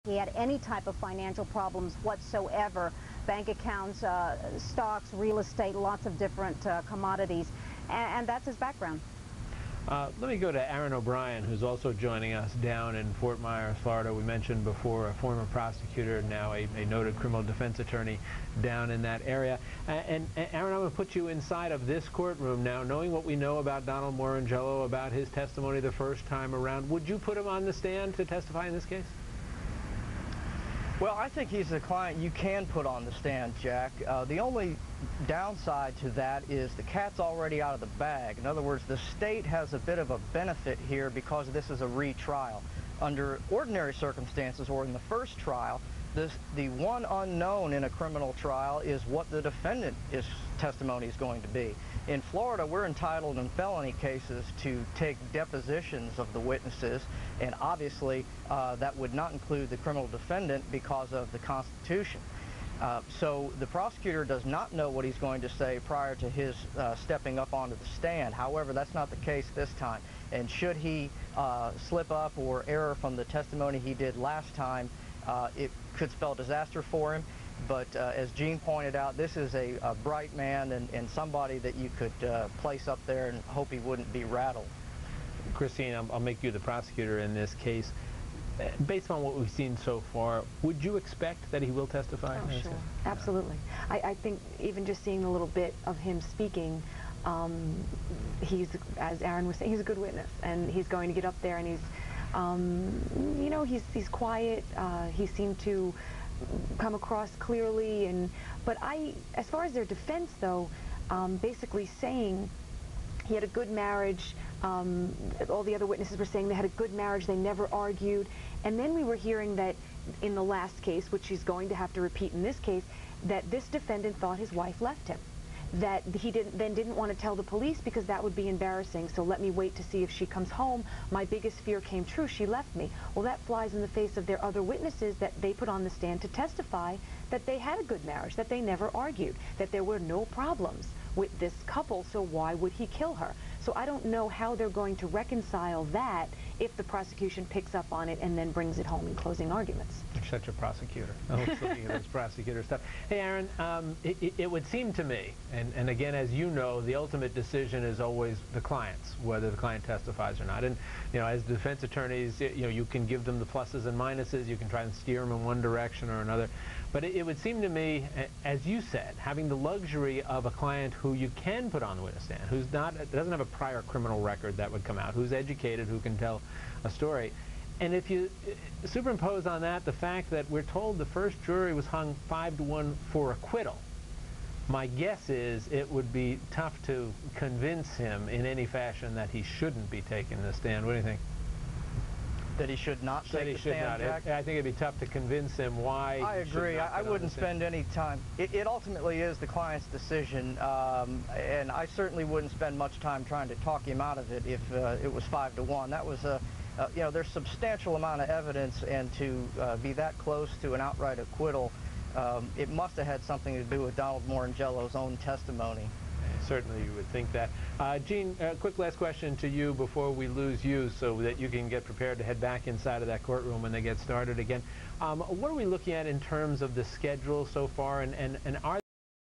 he had any type of financial problems whatsoever, bank accounts, stocks, real estate, lots of different commodities, and that's his background. Let me go to Aaron O'Brien, who's also joining us down in Fort Myers, Florida. We mentioned before, a former prosecutor, now a noted criminal defense attorney down in that area. And Aaron, I'm going to put you inside of this courtroom now, knowing what we know about Donald Morangello, about his testimony the first time around. Would you put him on the stand to testify in this case? Well, I think he's a client you can put on the stand, Jack. The only downside to that is the cat's already out of the bag. In other words, the state has a bit of a benefit here because this is a retrial. Under ordinary circumstances, or in the first trial, the one unknown in a criminal trial is what the defendant's testimony is going to be. In Florida, we're entitled in felony cases to take depositions of the witnesses, and obviously that would not include the criminal defendant because of the Constitution. So the prosecutor does not know what he's going to say prior to his stepping up onto the stand. However, that's not the case this time. And should he slip up or err from the testimony he did last time, it could spell disaster for him. But as Gene pointed out, this is a bright man and somebody that you could place up there and hope he wouldn't be rattled. Christine, I'll make you the prosecutor in this case. Based on what we've seen so far, would you expect that he will testify? Oh, sure. Absolutely. I think even just seeing a little bit of him speaking, he's, as Aaron was saying, he's a good witness, and he's going to get up there, and he's, you know, he's quiet. He seemed to come across clearly, but as far as their defense, though, basically saying he had a good marriage. All the other witnesses were saying they had a good marriage, they never argued. And then we were hearing that in the last case, which he's going to have to repeat in this case, that this defendant thought his wife left him. That he didn't want to tell the police because that would be embarrassing, so let me wait to see if she comes home. My biggest fear came true, she left me. Well, that flies in the face of their other witnesses that they put on the stand to testify that they had a good marriage, that they never argued, that there were no problems with this couple, so why would he kill her? So I don't know how they're going to reconcile that if the prosecution picks up on it and then brings it home in closing arguments. You're such a prosecutor. I was looking at this prosecutor stuff. Hey, Aaron, it would seem to me, and again, as you know, the ultimate decision is always the client's, whether the client testifies or not. And, you know, as defense attorneys, you know, you can give them the pluses and minuses, you can try and steer them in one direction or another. But it would seem to me, as you said, having the luxury of a client who you can put on the witness stand, who's doesn't have a prior criminal record that would come out, who's educated, who can tell a story. And if you superimpose on that the fact that we're told the first jury was hung 5-1 for acquittal, my guess is it would be tough to convince him in any fashion that he shouldn't be taking the stand. What do you think? That he should not take the stand, Jack? I think it'd be tough to convince him why. I agree. I wouldn't spend any time. It ultimately is the client's decision, and I certainly wouldn't spend much time trying to talk him out of it if it was 5-1. That was you know, there's substantial amount of evidence, and to be that close to an outright acquittal, it must have had something to do with Donald Morangello's own testimony. Certainly you would think that. Gene, quick last question to you before we lose you so that you can get prepared to head back inside of that courtroom when they get started again. What are we looking at in terms of the schedule so far, and are